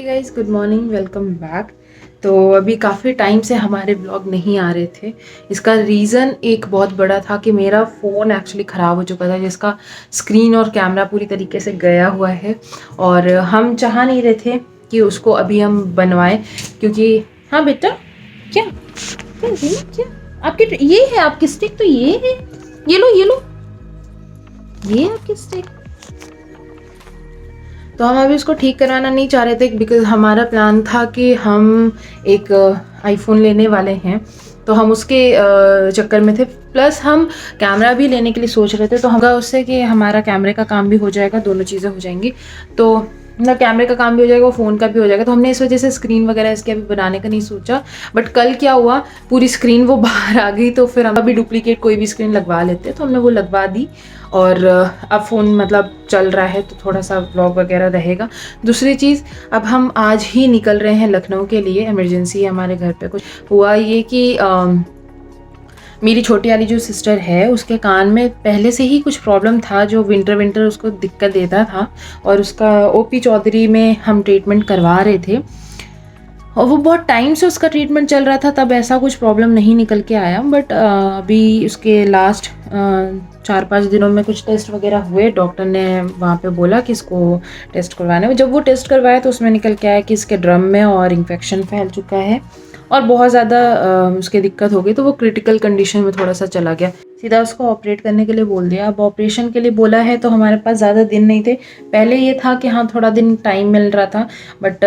Guys, good morning, welcome back. तो अभी काफ़ी टाइम से हमारे ब्लॉग नहीं आ रहे थे। इसका रीज़न एक बहुत बड़ा था कि मेरा फ़ोन एक्चुअली ख़राब हो चुका था, जिसका स्क्रीन और कैमरा पूरी तरीके से गया हुआ है और हम चाह नहीं रहे थे कि उसको अभी हम बनवाएं, क्योंकि हाँ बेटा, क्या क्या क्या आपकी ये है, आपकी स्टिक तो ये है, ये लो ये लो, ये आपकी स्टिक। तो हम अभी उसको ठीक करवाना नहीं चाह रहे थे, बिकॉज हमारा प्लान था कि हम एक आईफोन लेने वाले हैं, तो हम उसके चक्कर में थे। प्लस हम कैमरा भी लेने के लिए सोच रहे थे, तो होगा उससे कि हमारा कैमरे का काम भी हो जाएगा, दोनों चीज़ें हो जाएंगी। तो ना कैमरे का काम भी हो जाएगा, फ़ोन का भी हो जाएगा। तो हमने इस वजह से स्क्रीन वगैरह इसके अभी बनाने का नहीं सोचा। बट कल क्या हुआ, पूरी स्क्रीन वो बाहर आ गई, तो फिर हम अभी डुप्लीकेट कोई भी स्क्रीन लगवा लेते, तो हमने वो लगवा दी। और अब फ़ोन मतलब चल रहा है, तो थोड़ा सा व्लॉग वगैरह रहेगा। दूसरी चीज़, अब हम आज ही निकल रहे हैं लखनऊ के लिए। इमरजेंसी है हमारे घर पे। कुछ हुआ ये कि मेरी छोटी वाली जो सिस्टर है, उसके कान में पहले से ही कुछ प्रॉब्लम था, जो विंटर उसको दिक्कत देता था, और उसका ओपी चौधरी में हम ट्रीटमेंट करवा रहे थे, और वो बहुत टाइम से उसका ट्रीटमेंट चल रहा था, तब ऐसा कुछ प्रॉब्लम नहीं निकल के आया। बट अभी उसके लास्ट 4-5 दिनों में कुछ टेस्ट वगैरह हुए, डॉक्टर ने वहाँ पे बोला कि इसको टेस्ट करवाने। जब वो टेस्ट करवाया तो उसमें निकल के आया कि इसके ड्रम में और इन्फेक्शन फैल चुका है और बहुत ज़्यादा उसके दिक्कत हो गई, तो वो क्रिटिकल कंडीशन में थोड़ा सा चला गया। सीधा उसको ऑपरेट करने के लिए बोल दिया। अब ऑपरेशन के लिए बोला है, तो हमारे पास ज़्यादा दिन नहीं थे। पहले ये था कि हाँ थोड़ा दिन टाइम मिल रहा था, बट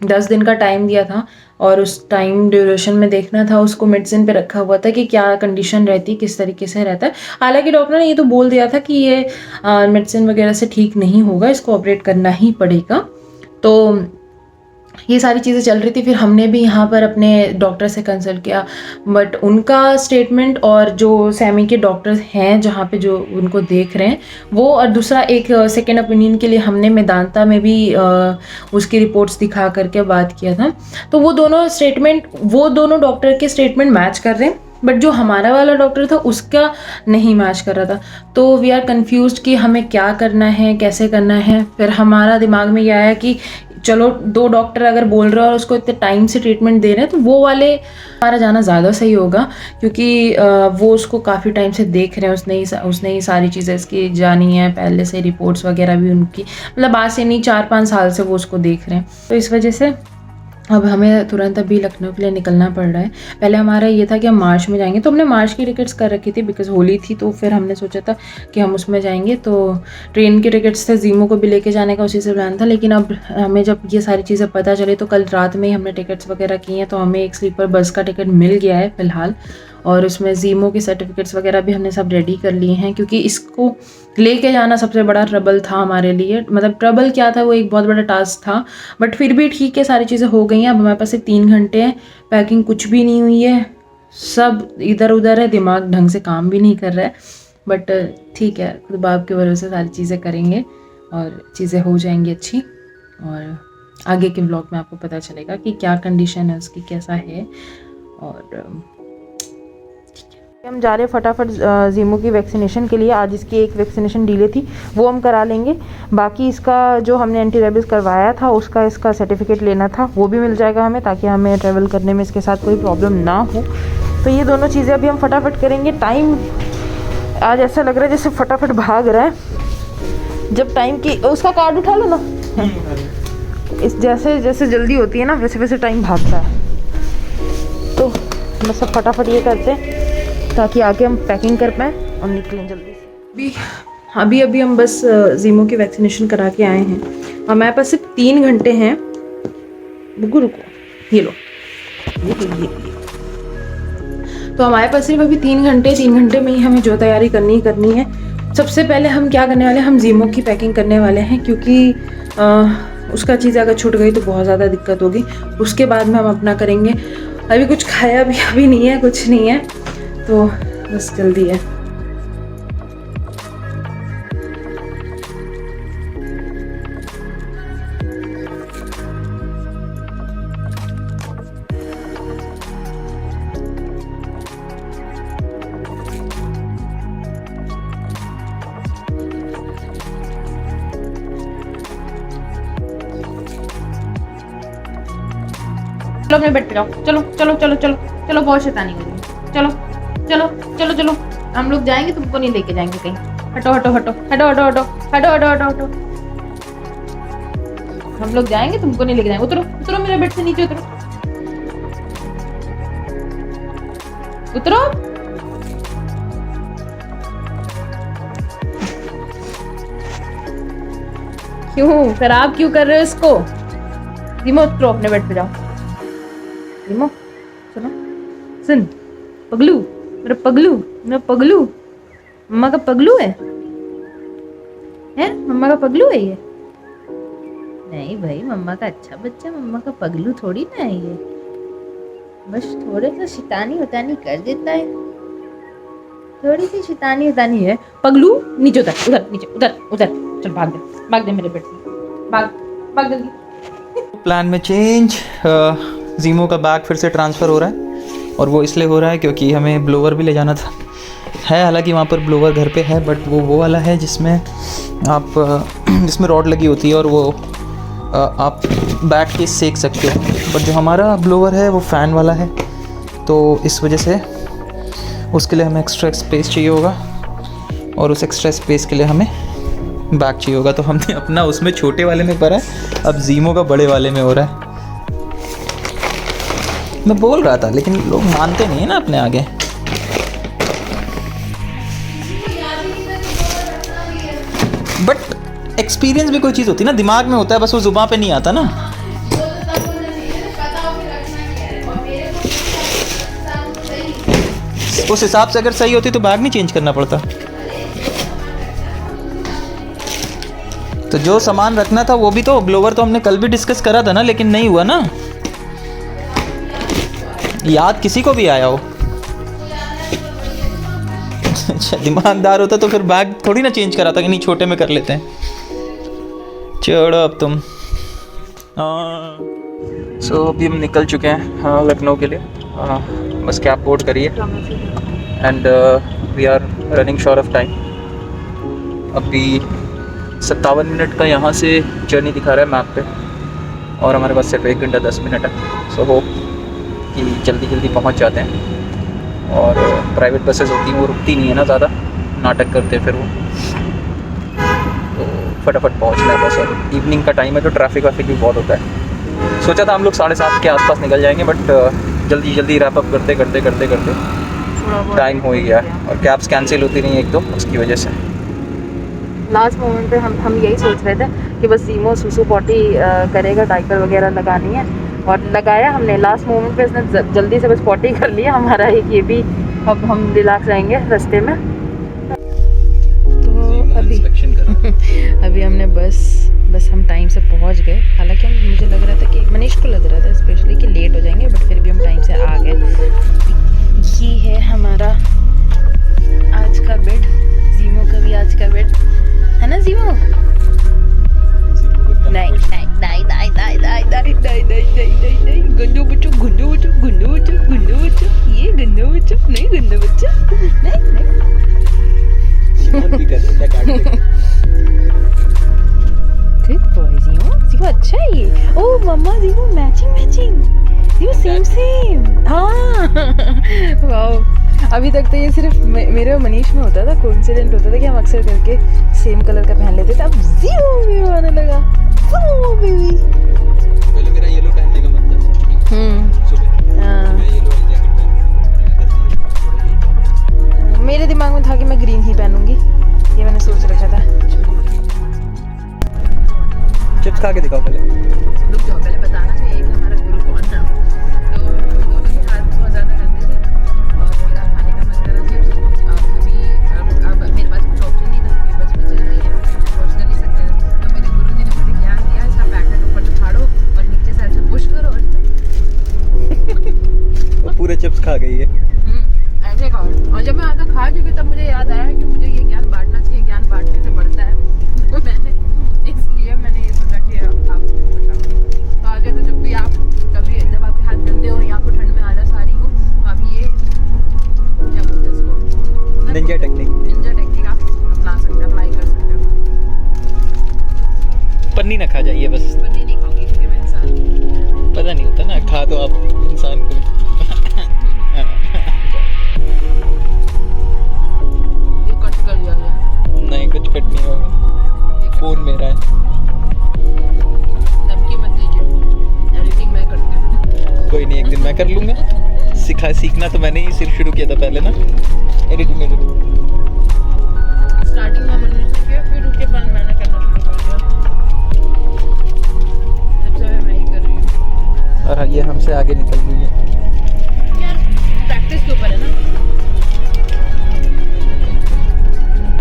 10 दिन का टाइम दिया था, और उस टाइम ड्यूरेशन में देखना था, उसको मेडिसिन पे रखा हुआ था कि क्या कंडीशन रहती, किस तरीके से रहता है। हालांकि डॉक्टर ने ये तो बोल दिया था कि ये मेडिसिन वगैरह से ठीक नहीं होगा, इसको ऑपरेट करना ही पड़ेगा। तो ये सारी चीज़ें चल रही थी। फिर हमने भी यहाँ पर अपने डॉक्टर से कंसल्ट किया, बट उनका स्टेटमेंट और जो सैमी के डॉक्टर्स हैं जहाँ पे जो उनको देख रहे हैं वो, और दूसरा एक सेकेंड ओपिनियन के लिए हमने मेदांता में भी उसकी रिपोर्ट्स दिखा करके बात किया था। तो वो दोनों डॉक्टर के स्टेटमेंट मैच कर रहे हैं, बट जो हमारा वाला डॉक्टर था उसका नहीं मैच कर रहा था। तो वी आर कन्फ्यूज्ड कि हमें क्या करना है, कैसे करना है। फिर हमारा दिमाग में यह आया कि चलो, 2 डॉक्टर अगर बोल रहे हो और उसको इतने टाइम से ट्रीटमेंट दे रहे हैं, तो वो वाले हमारा जाना ज़्यादा सही होगा, क्योंकि वो उसको काफ़ी टाइम से देख रहे हैं। उसने ही सारी चीज़ें इसकी जानी है, पहले से रिपोर्ट्स वगैरह भी उनकी, मतलब आज से नहीं 4-5 साल से वो उसको देख रहे हैं। तो इस वजह से अब हमें तुरंत अभी लखनऊ के लिए निकलना पड़ रहा है। पहले हमारा ये था कि हम मार्च में जाएंगे, तो हमने मार्च की टिकट्स कर रखी थी, बिकॉज होली थी, तो फिर हमने सोचा था कि हम उसमें जाएंगे। तो ट्रेन की टिकट्स थे, जीमो को भी लेके जाने का उसी से प्लान था। लेकिन अब हमें जब ये सारी चीज़ें पता चली, तो कल रात में ही हमने टिकट्स वगैरह की हैं, तो हमें एक स्लीपर बस का टिकट मिल गया है फ़िलहाल, और उसमें जीमो के सर्टिफिकेट्स वगैरह भी हमने सब रेडी कर लिए हैं, क्योंकि इसको लेके जाना सबसे बड़ा ट्रबल था हमारे लिए। मतलब ट्रबल क्या था, वो एक बहुत बड़ा टास्क था, बट फिर भी ठीक है, सारी चीज़ें हो गई हैं। अब हमारे पास सिर्फ 3 घंटे हैं, पैकिंग कुछ भी नहीं हुई है, सब इधर उधर है, दिमाग ढंग से काम भी नहीं कर रहा है। बट ठीक है, खुद बाप के भरोसे सारी चीज़ें करेंगे और चीज़ें हो जाएंगी अच्छी। और आगे के ब्लॉग में आपको पता चलेगा कि क्या कंडीशन है उसकी, कैसा है। और हम जा रहे हैं फटाफट जीमो की वैक्सीनेशन के लिए। आज इसकी एक वैक्सीनेशन डिले थी, वो हम करा लेंगे। बाकी इसका जो हमने एंटी रेबीज करवाया था, इसका सर्टिफिकेट लेना था, वो भी मिल जाएगा हमें, ताकि हमें ट्रैवल करने में इसके साथ कोई प्रॉब्लम ना हो। तो ये दोनों चीज़ें अभी हम फटाफट करेंगे। टाइम आज ऐसा लग रहा है जैसे फटाफट भाग रहा है। जब टाइम की उसका कार्ड उठा लो ना, इस जैसे जल्दी होती है ना, वैसे वैसे टाइम भागता है। तो बस सब फटाफट ये करते हैं ताकि आके हम पैकिंग कर पाएँ और निकलें जल्दी से। अभी हम बस जीमो की वैक्सीनेशन करा के आए हैं। हमारे पास सिर्फ 3 घंटे हैं। रुको, ये लो, ये। तो हमारे पास सिर्फ अभी 3 घंटे में ही हमें जो तैयारी करनी है। सबसे पहले हम क्या करने वाले हैं, हम जीमो की पैकिंग करने वाले हैं, क्योंकि उसका चीज़ अगर छूट गई तो बहुत ज़्यादा दिक्कत होगी। उसके बाद में हम अपना करेंगे। अभी कुछ खाया भी अभी नहीं है, कुछ नहीं है, तो बस जल्दी है। चलो अपने बेड पे जाओ, चलो चलो चलो चलो चलो, बहुत शैतानी हो रही है, चलो चलो चलो चलो, हम लोग जाएंगे, तुमको नहीं लेके जाएंगे कहीं, हटो हटो हटो हटो हटो हटो हटो हटो हटो हटो, हम लोग जाएंगे, तुमको नहीं लेके जाएंगे, उतरो उतरो मेरे बेड से नीचे उतरो, उतरो। क्यों खराब क्यों कर रहे हो इसको? रीमो उतरो, अपने बेड पे जाओ। रीमो सुनो, सुन पगलू, मेरा पगलू, मेरा पगलू, मम्मा का पगलू है मम्मा का पगलू है ये? नहीं भाई, मम्मा का अच्छा बच्चा, मम्मा का पगलू थोड़ी ना है ये, बस थोड़े सा शैतानी उतानी कर देता है, थोड़ी सी शैतानी उतानी है। पगलू नीचे उतर, उधर नीचे उधर उधर, चल भाग दे मेरे बेड से, भाग भाग जल्दी। प्लान में चेंज, जीमो का बैग फिर से ट्रांसफ़र हो रहा है, और वो इसलिए हो रहा है क्योंकि हमें ब्लोवर भी ले जाना था। है हालांकि वहाँ पर ब्लोवर घर पे है, बट वो वाला है जिसमें आप जिसमें रॉड लगी होती है और वो आप बैठ के सेक सकते हो, बट जो हमारा ब्लोवर है वो फ़ैन वाला है, तो इस वजह से उसके लिए हमें एक्स्ट्रा स्पेस चाहिए होगा, और उस एक्स्ट्रा स्पेस के लिए हमें बैग चाहिए होगा। तो हमने अपना उसमें छोटे वाले में भरा है, अब जीमो का बड़े वाले में हो रहा है। मैं बोल रहा था लेकिन लोग मानते नहीं है ना अपने आगे। बट एक्सपीरियंस भी कोई चीज़ होती है ना, दिमाग में होता है, बस वो जुबान पे नहीं आता ना। उस हिसाब से अगर सही होती तो बैग नहीं चेंज करना पड़ता। तो जो सामान रखना था वो भी तो, ब्लोवर तो हमने कल भी डिस्कस करा था ना, लेकिन नहीं हुआ ना, याद किसी को भी आया हो। अच्छा दिमागदार होता तो फिर बैग थोड़ी ना चेंज करा था कि नहीं छोटे में कर लेते हैं। छोड़ो अब तुम। सो अभी हम निकल चुके हैं लखनऊ के लिए, बस कैब बोर्ड करिए, and we are running short of time. अभी 57 मिनट का यहाँ से जर्नी दिखा रहा है मैप पे, और हमारे पास सिर्फ 1 घंटा 10 मिनट है। सो होप कि जल्दी जल्दी पहुँच जाते हैं। और प्राइवेट बसेस होती हैं वो रुकती नहीं है ना ज़्यादा, नाटक करते हैं फिर वो, तो फटाफट पहुँचना है बस। और इवनिंग का टाइम है तो ट्रैफिक वाफिक भी बहुत होता है। सोचा था हम लोग 7:30 के आसपास निकल जाएंगे, बट जल्दी जल्दी रैप अप करते करते करते करते टाइम हो ही गया, और कैब्स कैंसिल होती रही एक तो उसकी वजह से। लास्ट मोमेंट पे हम यही सोच रहे थे कि बस जीमो सुसु पॉटी करेगा, डाइपर वगैरह लगानी है, और लगाया हमने। लास्ट मोमेंट पे इसने जल्दी से बस पॉटी कर लिया हमारा, एक ये भी, अब हम रिलैक्स रहेंगे रास्ते में। तो अभी हमने बस हम टाइम से पहुंच गए। हालांकि मुझे लग रहा था कि मनीष को लग रहा था स्पेशली कि लेट हो जाएंगे, बट फिर भी हम टाइम से आ गए। ये है हमारा आज का बेड, जीमो का भी आज का बेड है ना जीमो? नहीं नहीं नहीं नहीं नहीं नहीं नहीं नहीं नहीं नहीं नहीं, गंदू बच्चों, गंदू बच्चों, गंदू बच्चों, गंदू बच्चों, ये गंदू बच्चों, नहीं गंदू बच्चों, नहीं नहीं। गुड बॉय जीमो अच्छा है ये। ओ मम्मा जीमो मैचिंग, जीमो सेम हाँ। वाओ, अभी तक तो ये सिर्फ मेरे और मनीष में होता था, कोइंसिडेंट होता था कि हम अक्सर करके सेम कलर का पहन लेते थे। अब जीमो भी आने लगा, जीमो बेबी। पहले मेरा येलो पहनने का मन था। सुबह मैं येलो वाली जैकेट पहन, मेरे दिमाग में था कि मैं ग्रीन ही पहनूंगी, ये मैंने सोच रखा था। चिप्स खा के दिखाओ पहले। रुक जाओ, पहले बताना चाहिए कि हमारा गुरु कौन है। तो दोनों के हाथ बहुत ज़्यादा गंदे थे और मेरा खाने का मन करा चिप्स। अब मेरे पास कुछ ऑप्शन नहीं था, क्योंकि बस में चल रही है, वॉश कर नहीं सकते। तो मेरे गुरु जी ने मुझे ज्ञान दिया, इसका पैकेट ऊपर से फाड़ो और नीचे से ऐसे पुश करो और पूरे चिप्स खा गई है। ऐसे खाओ। और जब मैं आधा खा चुकी तब मुझे याद आया कि मुझे ये ज्ञान बांटना चाहिए, ज्ञान बांटने से बढ़ता है। तो मैंने ये सोचा कि आपको बताऊं। तो आगे तो जब भी आप कभी, जब आपके हाथ गंदे हो या आपको ठंड में आलस आ रही हो, तो आप ये क्या बोलते हैं इसको, निंजा टेक्निक आप अपना सकते हैं, अप्लाई कर सकते हो। पन्नी ना खा जाइए बस। पन्नी नहीं खाऊंगी क्योंकि मैं इंसान हूं। पता नहीं होता ना, खा तो आप अच्छा है, सीखना तो मैंने ही सिर्फ शुरू किया था पहले ना, एडिटिंग। स्टार्टिंग में मैंने किया, फिर उसके बाद मैंने करना शुरू कर दिया। जब से मैं ही कर रही हूँ। और ये हमसे आगे निकल गई है। यार प्रैक्टिस के ऊपर है ना,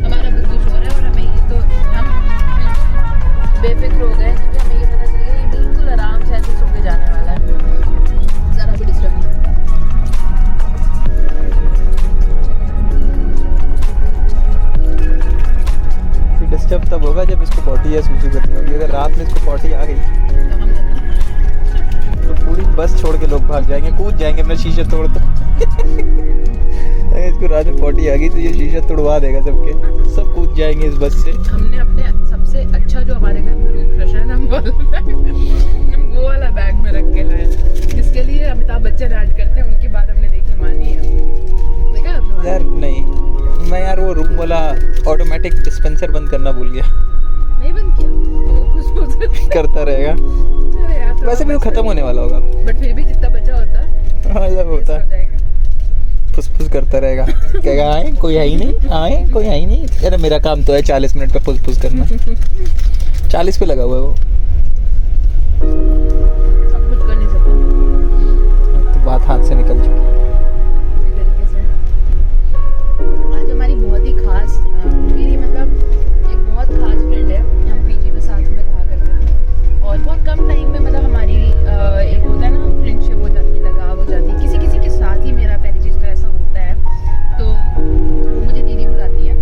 हमारा बुद्धू सो रहा है और हमें ये तो हम बेफिक्र हो गए क्योंकि हमें ये पता चल गया ये बिल्कुल आराम से ऐसे सो के जाने वाला है, ज़रा भी डिस्टर्ब नहीं। डिस्टर्ब तब होगा जब इसको पॉटी या सूसू करनी होगी। अगर रात में इसको पॉटी आ गई तो हम तो पूरी बस छोड़ के लोग भाग जाएंगे, कूद जाएंगे अपना शीशा तोड़ कर। अगर इसको रात में पॉटी आ गई तो ये शीशा तोड़वा देगा सबके, सब कूद जाएंगे इस बस से। हमने अपने सबसे अच्छा जो हमारे घर में रूम फ्रेशनर हम वो वाला बैग में रख के लाए, जिसके लिए अमिताभ बच्चन ऐड करते हैं, उनकी बात हमने देखी मानी है। देखा आपने? यार नहीं, मैं यार वो रूम वाला ऑटोमेटिक डिस्पेंसर बंद करना भूल गया। नहीं बंद किया वो खुश करता रहेगा, अरे यार तो वैसे भी वो खत्म होने वाला होगा। बट फिर भी जितना बचा होता है हाँ जब होता हो जाएगा। फुस करता रहेगा, कहेगा आए कोई है ही नहीं, आए कोई है ही नहीं। अरे मेरा काम तो है 40 मिनट पे फुस करना। 40 पे लगा हुआ है वो। सब कुछ कर नहीं सकता तो बात हाथ से निकल चुकी। पूरी तरीके से। आज हमारी बहुत ही खास मेरी मतलब एक बहुत खास फ्रेंड है, हम पीजी में साथ में रहा करते थे और बहुत कम टाइम में मतलब हमारी एक होता है ना फ्रेंडशिप हो जाती है, लगाव हो जाती है किसी किसी के साथ ही। मेरा पहली चीज़ तो ऐसा होता है, तो वो मुझे दीदी बुलाती है।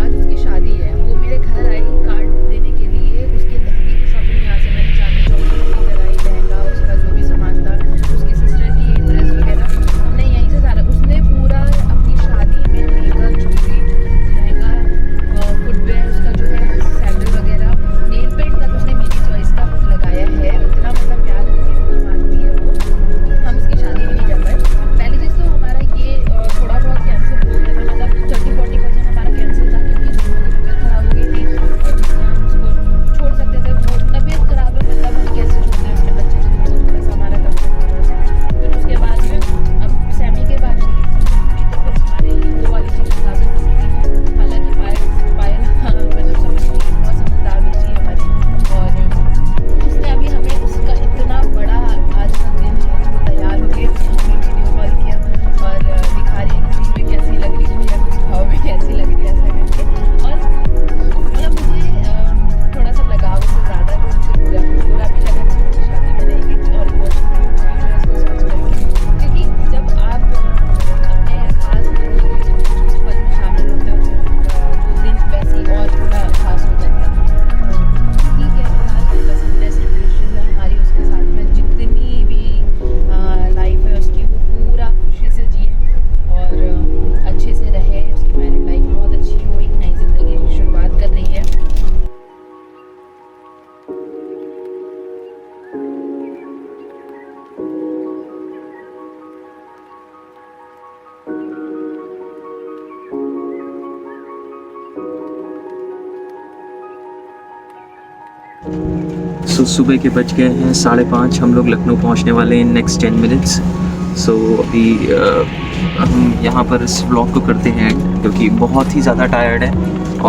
आज उसकी शादी है, वो मेरे घर आई कार्ड देने के लिए, उसके लहंगे की शॉपिंग यहाँ से मैंने चांदी चौक से कराई, लहंगा उसका जो भी सामान था, उसकी सिस्टर की ड्रेस वगैरह हमने यहीं से सारा, उसने पूरा अपनी शादी में मेकअप, ज्वेलरी, लहंगा, फुटवेयर, उसका जो है सैंडल वगैरह, नेल पेंट तक उसने मेरी चॉइस का लगाया है। इतना मतलब प्यार करके आदमी है वो, हम उसकी शादी में नहीं जा पाए। पहली चीज़ तो हमारा ये थोड़ा बहुत कैंसिल हो गया था, मतलब 30-40% हमारा कैंसिल था क्योंकि दोनों की तबीयत ख़राब हो गई थी और जिसमें हम उसको छोड़ सकते थे वो तबीयत ख़राब है, मतलब हम कैसे छोड़ते हैं अपने बच्चे को, तो थोड़ा सा हमारा कंफर्ट हो गया। फिर उसके बाद में अब सैमी के बाद में तो फिर हमारे लिए वो वाली चीज़ काफ़ी खुशी थी। हालांकि पायल मतलब समझती है, बहुत समझदार बच्ची है हमारी, और उसने अभी हमें उसका इतना बड़ा आज का दिन है, वो तैयार हो गए, हमें वीडियो कॉल किया और दिखा रही है कि में कैसी लग रही है या कुछ खाओ में कैसी लग रही है ऐसा करके। और मतलब मुझे थोड़ा सा लगाव से ज़्यादा मुझे बुरा भी लगा कि शादी में नहीं गई और इमोशनल भी हुई मैं उसको सोच करके, क्योंकि जब आप अपने खास पल में शामिल होते हो वो दिन वैसे ही और थोड़ा खास हो जाता है। ठीक है, फिलहाल बस ब्लेस्ड रिलेशन है हमारी उसके साथ में, जितनी भी लाइफ है उसकी वो पूरा खुशी से जिए और अच्छे से रहे। उसकी मैरिड लाइफ बहुत अच्छी हो, एक नई ज़िंदगी की शुरुआत कर रही है। सो सुबह के बज गए हैं 5:30, हम लोग लखनऊ पहुंचने वाले हैं नेक्स्ट 10 मिनट्स। सो अभी हम यहाँ पर इस व्लॉग को करते हैं क्योंकि बहुत ही ज़्यादा टायर्ड है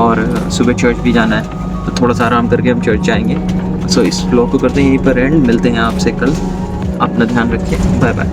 और सुबह चर्च भी जाना है, तो थोड़ा सा आराम करके हम चर्च जाएंगे। सो इस व्लॉग को करते हैं यहीं पर एंड, मिलते हैं आपसे कल। अपना ध्यान रखिए, बाय बाय।